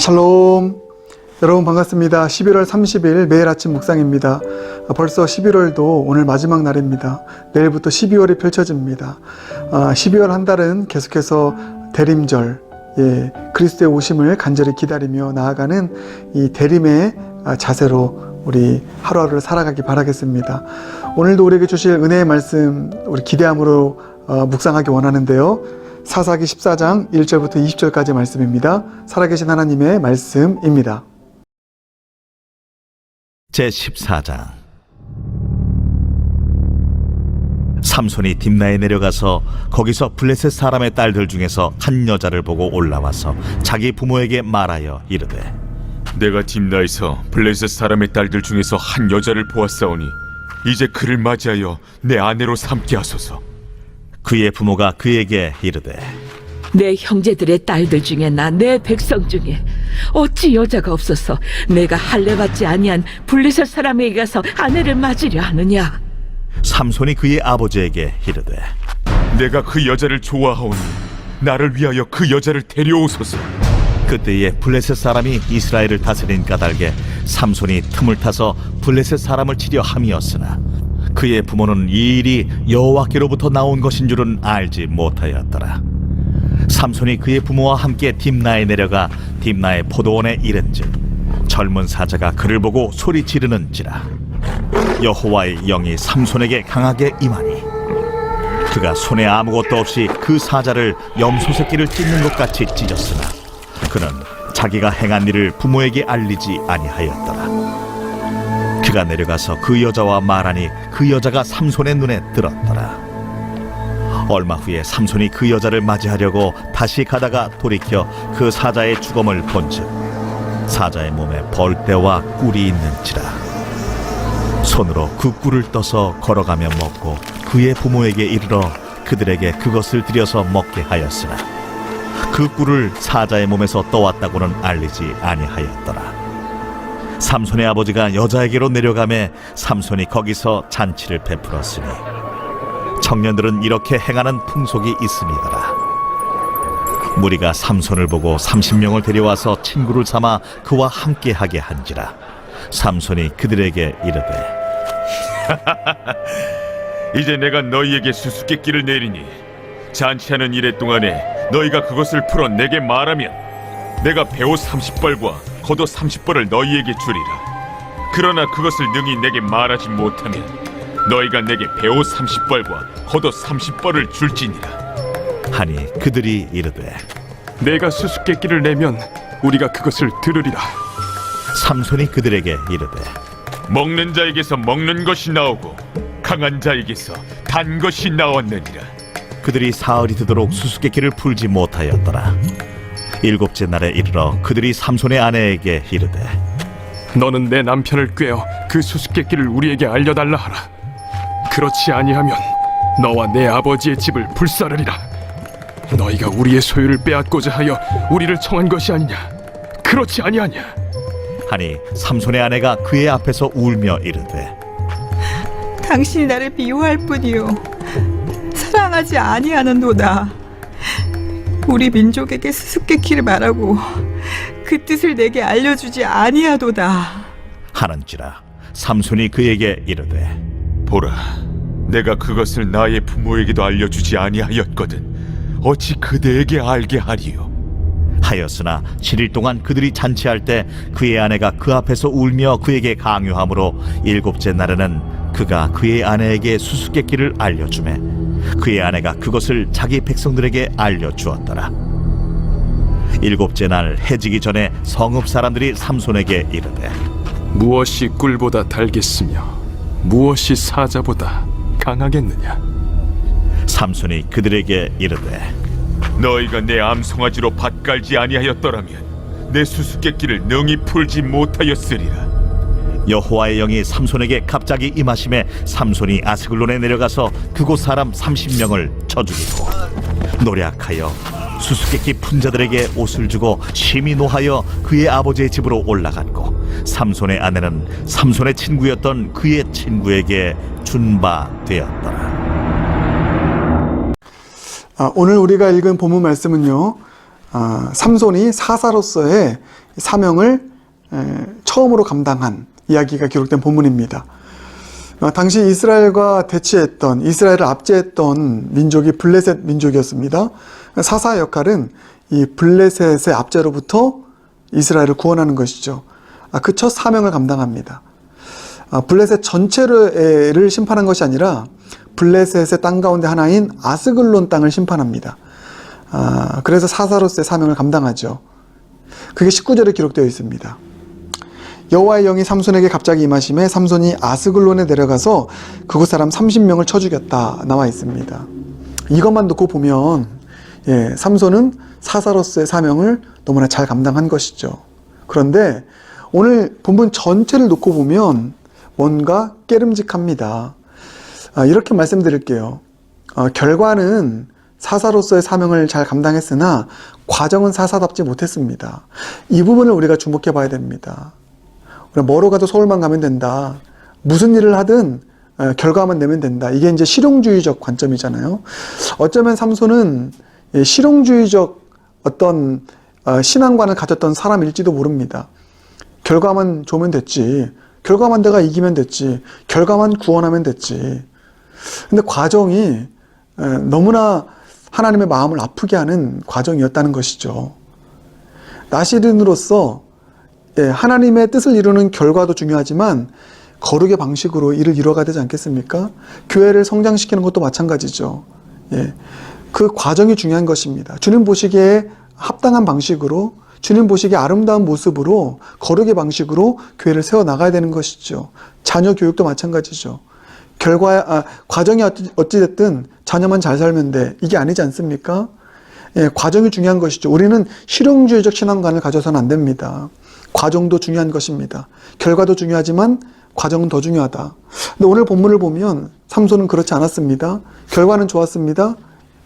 샬롬. 여러분 반갑습니다. 11월 30일 매일 아침 묵상입니다. 벌써 11월도 오늘 마지막 날입니다. 내일부터 12월이 펼쳐집니다. 12월 한 달은 계속해서 대림절, 그리스도의 오심을 간절히 기다리며 나아가는 이 대림의 자세로 우리 하루하루를 살아가기 바라겠습니다. 오늘도 우리에게 주실 은혜의 말씀 우리 기대함으로 묵상하기 원하는데요. 사사기 14장 1절부터 20절까지 말씀입니다. 살아계신 하나님의 말씀입니다. 제14장. 삼손이 딥나에 내려가서 거기서 블레셋 사람의 딸들 중에서 한 여자를 보고 올라와서 자기 부모에게 말하여 이르되, 내가 딥나에서 블레셋 사람의 딸들 중에서 한 여자를 보았사오니 이제 그를 맞이하여 내 아내로 삼게 하소서. 그의 부모가 그에게 이르되, 내 형제들의 딸들 중에나 내 백성 중에 어찌 여자가 없어서 내가 할례받지 아니한 블레셋 사람에게 가서 아내를 맞으려 하느냐? 삼손이 그의 아버지에게 이르되, 내가 그 여자를 좋아하오니 나를 위하여 그 여자를 데려오소서. 그때에 블레셋 사람이 이스라엘을 다스린 까닭에 삼손이 틈을 타서 블레셋 사람을 치려 함이었으나 그의 부모는 이 일이 여호와께로부터 나온 것인 줄은 알지 못하였더라. 삼손이 그의 부모와 함께 딥나에 내려가 딥나의 포도원에 이른즉 젊은 사자가 그를 보고 소리 지르는지라. 여호와의 영이 삼손에게 강하게 임하니 그가 손에 아무것도 없이 그 사자를 염소 새끼를 찢는 것 같이 찢었으나 그는 자기가 행한 일을 부모에게 알리지 아니하였더라. 그가 내려가서 그 여자와 말하니 그 여자가 삼손의 눈에 들었더라. 얼마 후에 삼손이 그 여자를 맞이하려고 다시 가다가 돌이켜 그 사자의 주검을 본즉 사자의 몸에 벌떼와 꿀이 있는지라. 손으로 그 꿀을 떠서 걸어가며 먹고 그의 부모에게 이르러 그들에게 그것을 들여서 먹게 하였으나 그 꿀을 사자의 몸에서 떠왔다고는 알리지 아니하였더라. 삼손의 아버지가 여자에게로 내려가매 삼손이 거기서 잔치를 베풀었으니 청년들은 이렇게 행하는 풍속이 있음이더라. 무리가 삼손을 보고 30명을 데려와서 친구를 삼아 그와 함께하게 한지라. 삼손이 그들에게 이르되, 이제 내가 너희에게 수수께끼를 내리니 잔치하는 이래 동안에 너희가 그것을 풀어 내게 말하면 내가 배옷 30벌과 겉옷 30벌을 너희에게 주리라. 그러나 그것을 능히 내게 말하지 못하면 너희가 내게 배옷 30벌과 겉옷 30벌을 줄지니라. 하니 그들이 이르되, 내가 수수께끼를 내면 우리가 그것을 들으리라. 삼손이 그들에게 이르되, 먹는 자에게서 먹는 것이 나오고 강한 자에게서 단 것이 나왔느니라. 그들이 사흘이 되도록 수수께끼를 풀지 못하였더라. 일곱째 날에 이르러 그들이 삼손의 아내에게 이르되, 너는 내 남편을 꾀어 그 수수께끼를 우리에게 알려달라 하라. 그렇지 아니하면 너와 내 아버지의 집을 불사르리라. 너희가 우리의 소유를 빼앗고자 하여 우리를 청한 것이 아니냐? 그렇지 아니하냐? 하니 삼손의 아내가 그의 앞에서 울며 이르되, 당신이 나를 미워할 뿐이요 사랑하지 아니하는도다. 우리 민족에게 수수께끼를 말하고 그 뜻을 내게 알려주지 아니하도다 하는지라. 삼손이 그에게 이르되, 보라, 내가 그것을 나의 부모에게도 알려주지 아니하였거든 어찌 그대에게 알게 하리요? 하였으나 7일 동안 그들이 잔치할 때 그의 아내가 그 앞에서 울며 그에게 강요하므로 일곱째 날에는 그가 그의 아내에게 수수께끼를 알려주매 그의 아내가 그것을 자기 백성들에게 알려주었더라. 일곱째 날 해지기 전에 성읍 사람들이 삼손에게 이르되, 무엇이 꿀보다 달겠으며 무엇이 사자보다 강하겠느냐? 삼손이 그들에게 이르되, 너희가 내 암송아지로 밭 깔지 아니하였더라면 내 수수께끼를 능히 풀지 못하였으리라. 여호와의 영이 삼손에게 갑자기 임하심에 삼손이 아스글론에 내려가서 그곳 사람 30명을 쳐 죽이고 노략하여 수수께끼 분자들에게 옷을 주고 심히 노하여 그의 아버지의 집으로 올라갔고 삼손의 아내는 삼손의 친구였던 그의 친구에게 준 바 되었더라. 오늘 우리가 읽은 본문 말씀은요, 삼손이 사사로서의 사명을 처음으로 감당한 이야기가 기록된 본문입니다. 당시 이스라엘과 대치했던, 이스라엘을 압제했던 민족이 블레셋 민족이었습니다. 사사의 역할은 이 블레셋의 압제로부터 이스라엘을 구원하는 것이죠. 그 첫 사명을 감당합니다. 블레셋 전체를 심판한 것이 아니라 블레셋의 땅 가운데 하나인 아스글론 땅을 심판합니다. 그래서 사사로서의 사명을 감당하죠. 그게 19절에 기록되어 있습니다. 여호와의 영이 삼손에게 갑자기 임하심에 삼손이 아스글론에 내려가서 그곳 사람 30명을 쳐 죽였다 나와 있습니다. 이것만 놓고 보면 삼손은 사사로서의 사명을 너무나 잘 감당한 것이죠. 그런데 오늘 본문 전체를 놓고 보면 뭔가 깨름직합니다. 이렇게 말씀드릴게요. 결과는 사사로서의 사명을 잘 감당했으나 과정은 사사답지 못했습니다. 이 부분을 우리가 주목해 봐야 됩니다. 뭐로 가도 서울만 가면 된다. 무슨 일을 하든 결과만 내면 된다. 이게 이제 실용주의적 관점이잖아요. 어쩌면 삼손은 실용주의적 어떤 신앙관을 가졌던 사람일지도 모릅니다. 결과만 좋으면 됐지. 결과만 내가 이기면 됐지. 결과만 구원하면 됐지. 근데 과정이 너무나 하나님의 마음을 아프게 하는 과정이었다는 것이죠. 나시린으로서 하나님의 뜻을 이루는 결과도 중요하지만 거룩의 방식으로 일을 이루어가야 되지 않겠습니까? 교회를 성장시키는 것도 마찬가지죠. 그 과정이 중요한 것입니다. 주님 보시기에 합당한 방식으로, 주님 보시기에 아름다운 모습으로, 거룩의 방식으로 교회를 세워나가야 되는 것이죠. 자녀 교육도 마찬가지죠. 과정이 어찌됐든 자녀만 잘 살면 돼. 이게 아니지 않습니까? 과정이 중요한 것이죠. 우리는 실용주의적 신앙관을 가져서는 안 됩니다. 과정도 중요한 것입니다. 결과도 중요하지만 과정은 더 중요하다. 근데 오늘 본문을 보면 삼손은 그렇지 않았습니다. 결과는 좋았습니다.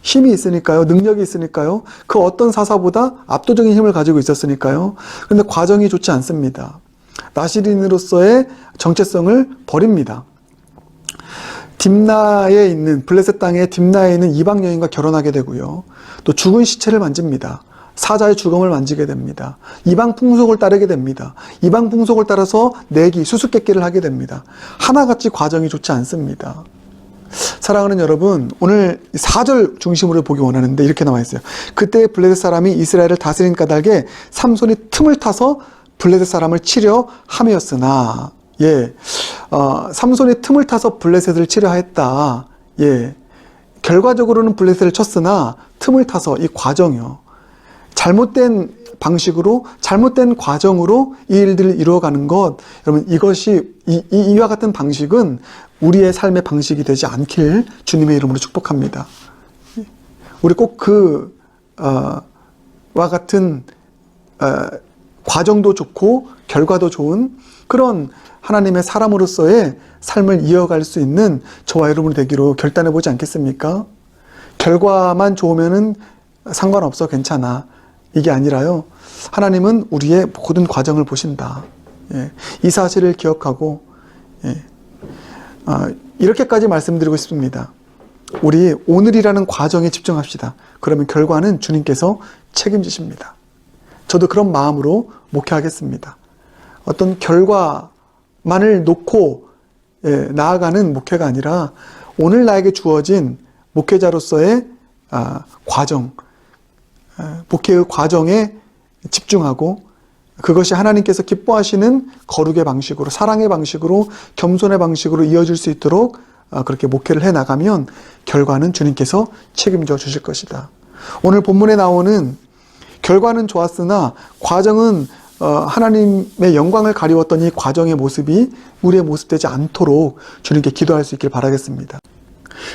힘이 있으니까요. 능력이 있으니까요. 그 어떤 사사보다 압도적인 힘을 가지고 있었으니까요. 그런데 과정이 좋지 않습니다. 나시린으로서의 정체성을 버립니다. 딥나에 있는, 블레셋 땅의 딥나에 있는 이방 여인과 결혼하게 되고요. 또 죽은 시체를 만집니다. 사자의 죽음을 만지게 됩니다. 이방 풍속을 따르게 됩니다. 이방 풍속을 따라서 내기, 수수께끼를 하게 됩니다. 하나같이 과정이 좋지 않습니다. 사랑하는 여러분, 오늘 4절 중심으로 보기 원하는데 이렇게 나와 있어요. 그때 블레셋 사람이 이스라엘을 다스린 까닭에 삼손이 틈을 타서 블레셋 사람을 치려 함이었으나, 삼손이 틈을 타서 블레셋을 치려 했다. 결과적으로는 블레셋을 쳤으나 틈을 타서, 이 과정이요. 잘못된 방식으로, 잘못된 과정으로 이 일들을 이루어가는 것, 여러분, 이것이, 이와 같은 방식은 우리의 삶의 방식이 되지 않길 주님의 이름으로 축복합니다. 우리 꼭 와 같은, 과정도 좋고, 결과도 좋은 그런 하나님의 사람으로서의 삶을 이어갈 수 있는 저와 여러분이 되기로 결단해 보지 않겠습니까? 결과만 좋으면은 상관없어, 괜찮아. 이게 아니라요. 하나님은 우리의 모든 과정을 보신다. 이 사실을 기억하고, 이렇게까지 말씀드리고 싶습니다. 우리 오늘이라는 과정에 집중합시다. 그러면 결과는 주님께서 책임지십니다. 저도 그런 마음으로 목회하겠습니다. 어떤 결과만을 놓고 나아가는 목회가 아니라 오늘 나에게 주어진 목회자로서의 과정, 목회의 과정에 집중하고 그것이 하나님께서 기뻐하시는 거룩의 방식으로, 사랑의 방식으로, 겸손의 방식으로 이어질 수 있도록 그렇게 목회를 해나가면 결과는 주님께서 책임져 주실 것이다. 오늘 본문에 나오는 결과는 좋았으나 과정은 하나님의 영광을 가리웠던 이 과정의 모습이 우리의 모습 되지 않도록 주님께 기도할 수 있길 바라겠습니다.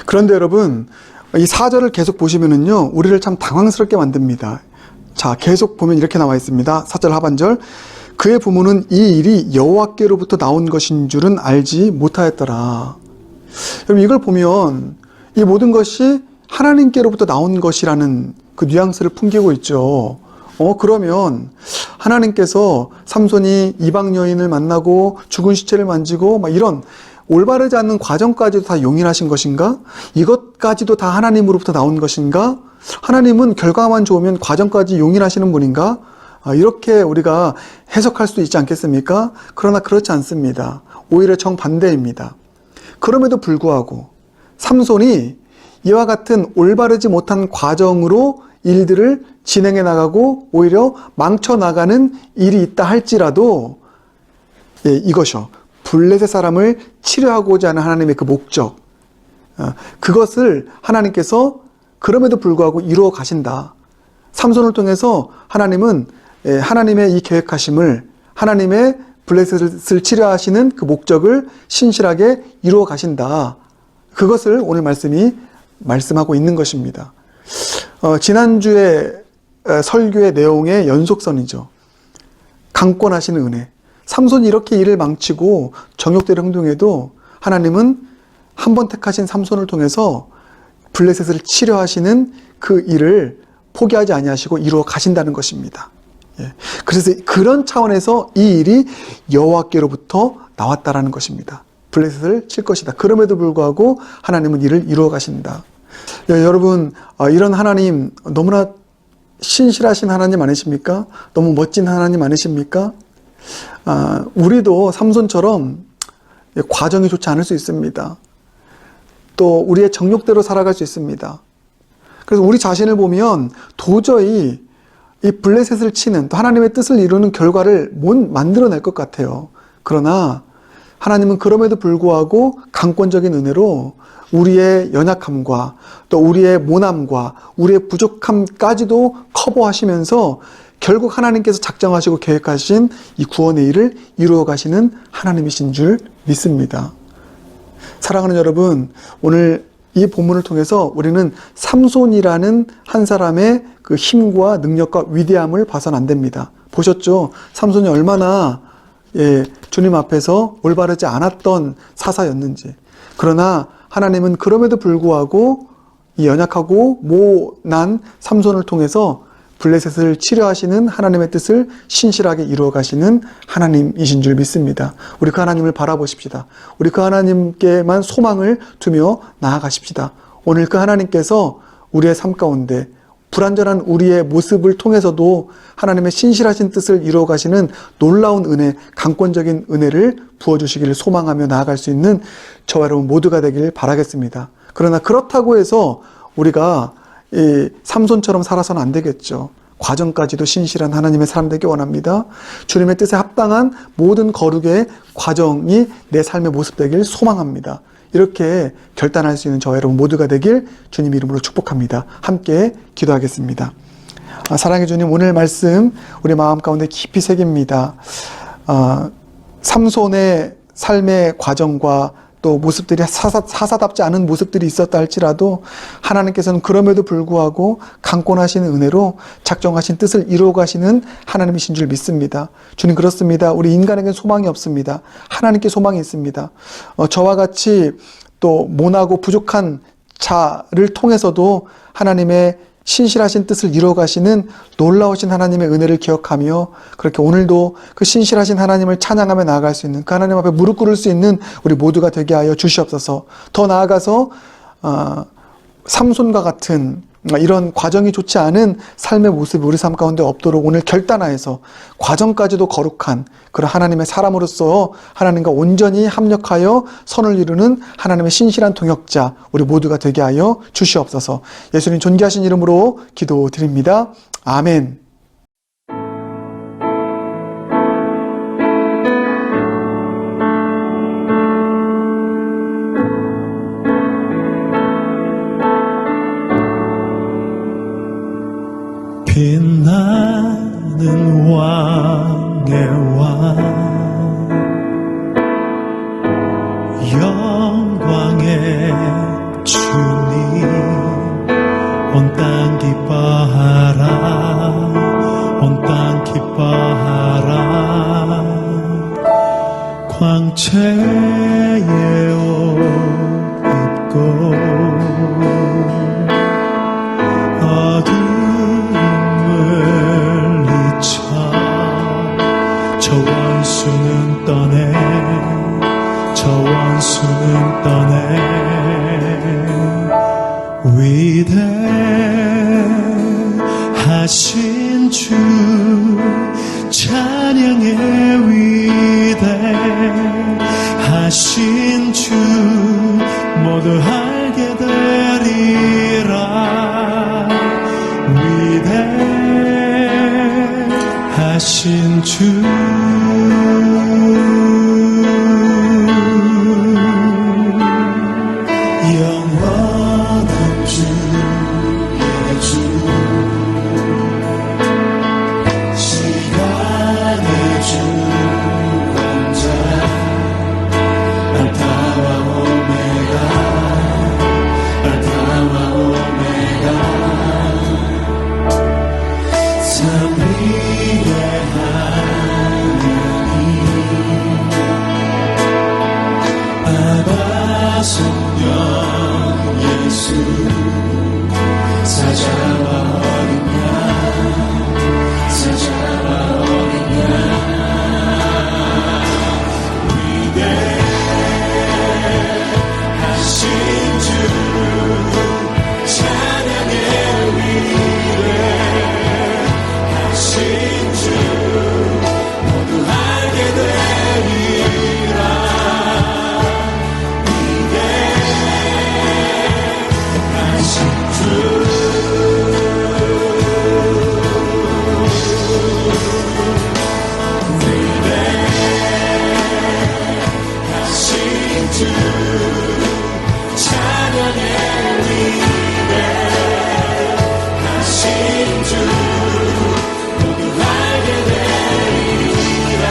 그런데 여러분, 이 4절을 계속 보시면은요, 우리를 참 당황스럽게 만듭니다. 자, 계속 보면 이렇게 나와 있습니다. 4절 하반절. 그의 부모는 이 일이 여호와께로부터 나온 것인 줄은 알지 못하였더라. 여러분, 이걸 보면 이 모든 것이 하나님께로부터 나온 것이라는 그 뉘앙스를 풍기고 있죠. 그러면 하나님께서 삼손이 이방 여인을 만나고 죽은 시체를 만지고 막 이런 올바르지 않는 과정까지도 다 용인하신 것인가? 이것까지도 다 하나님으로부터 나온 것인가? 하나님은 결과만 좋으면 과정까지 용인하시는 분인가? 이렇게 우리가 해석할 수도 있지 않겠습니까? 그러나 그렇지 않습니다. 오히려 정반대입니다. 그럼에도 불구하고 삼손이 이와 같은 올바르지 못한 과정으로 일들을 진행해 나가고 오히려 망쳐 나가는 일이 있다 할지라도 이것이요. 블레셋 사람을 치료하고자 하는 하나님의 그 목적, 그것을 하나님께서 그럼에도 불구하고 이루어 가신다. 삼손을 통해서 하나님은 하나님의 이 계획하심을, 하나님의 블레셋을 치료하시는 그 목적을 신실하게 이루어 가신다. 그것을 오늘 말씀이 말씀하고 있는 것입니다. 지난주에 설교의 내용의 연속선이죠. 강권하시는 은혜. 삼손이 이렇게 일을 망치고 정욕대로 행동해도 하나님은 한 번 택하신 삼손을 통해서 블레셋을 치료하시는 그 일을 포기하지 아니하시고 이루어 가신다는 것입니다. 그래서 그런 차원에서 이 일이 여호와께로부터 나왔다라는 것입니다. 블레셋을 칠 것이다. 그럼에도 불구하고 하나님은 이를 이루어 가신다. 여러분, 이런 하나님 너무나 신실하신 하나님 아니십니까? 너무 멋진 하나님 아니십니까? 우리도 삼손처럼 과정이 좋지 않을 수 있습니다. 또 우리의 정욕대로 살아갈 수 있습니다. 그래서 우리 자신을 보면 도저히 이 블레셋을 치는, 또 하나님의 뜻을 이루는 결과를 못 만들어낼 것 같아요. 그러나 하나님은 그럼에도 불구하고 강권적인 은혜로 우리의 연약함과 또 우리의 모남과 우리의 부족함까지도 커버하시면서 결국 하나님께서 작정하시고 계획하신 이 구원의 일을 이루어 가시는 하나님이신 줄 믿습니다. 사랑하는 여러분, 오늘 이 본문을 통해서 우리는 삼손이라는 한 사람의 그 힘과 능력과 위대함을 봐서는 안 됩니다. 보셨죠? 삼손이 얼마나 주님 앞에서 올바르지 않았던 사사였는지. 그러나 하나님은 그럼에도 불구하고 이 연약하고 모난 삼손을 통해서 블레셋을 치료하시는 하나님의 뜻을 신실하게 이루어 가시는 하나님이신 줄 믿습니다. 우리 그 하나님을 바라보십시다. 우리 그 하나님께만 소망을 두며 나아가십시다. 오늘 그 하나님께서 우리의 삶 가운데 불완전한 우리의 모습을 통해서도 하나님의 신실하신 뜻을 이루어 가시는 놀라운 은혜, 강권적인 은혜를 부어주시기를 소망하며 나아갈 수 있는 저와 여러분 모두가 되길 바라겠습니다. 그러나 그렇다고 해서 우리가 이 삼손처럼 살아서는 안 되겠죠. 과정까지도 신실한 하나님의 사람 되기 원합니다. 주님의 뜻에 합당한 모든 거룩의 과정이 내 삶의 모습 되길 소망합니다. 이렇게 결단할 수 있는 저와 여러분 모두가 되길 주님 이름으로 축복합니다. 함께 기도하겠습니다. 사랑의 주님, 오늘 말씀 우리 마음 가운데 깊이 새깁니다. 삼손의 삶의 과정과 또 모습들이 사사답지 않은 모습들이 있었다 할지라도 하나님께서는 그럼에도 불구하고 강권하시는 은혜로 작정하신 뜻을 이루어 가시는 하나님이신 줄 믿습니다. 주님, 그렇습니다. 우리 인간에게는 소망이 없습니다. 하나님께 소망이 있습니다. 저와 같이 또 모나고 부족한 자를 통해서도 하나님의 신실하신 뜻을 이루어 가시는 놀라우신 하나님의 은혜를 기억하며 그렇게 오늘도 그 신실하신 하나님을 찬양하며 나아갈 수 있는, 그 하나님 앞에 무릎 꿇을 수 있는 우리 모두가 되게 하여 주시옵소서. 더 나아가서 삼손과 같은 이런 과정이 좋지 않은 삶의 모습이 우리 삶 가운데 없도록 오늘 결단하여서 과정까지도 거룩한 그런 하나님의 사람으로서 하나님과 온전히 합력하여 선을 이루는 하나님의 신실한 동역자 우리 모두가 되게 하여 주시옵소서. 예수님 존귀하신 이름으로 기도드립니다. 아멘. 빛나는 왕의 왕 영광의 주님 온 땅 기뻐하라 온 땅 기뻐하라 광채의 옷 입고 저 원수는 떠내 위대하신 주 찬양의 위대하신 주 모두 알게 되리라 위대하신 주 영원한 주의 주 시간의 주권자 알파와 오메가 알파와 오메가 삼위의 하나님 아바 성령 예수 사자와 어린 양 사자와 어린 양 위대하신 주 찬양의 위대하신 주 모두 알게 되리라 위대하신 주 위대하신 주 찬양의 위대하신 주 모두 알게 되리라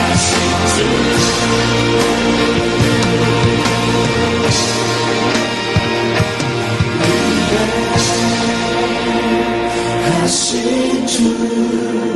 위대하신 주 하신 주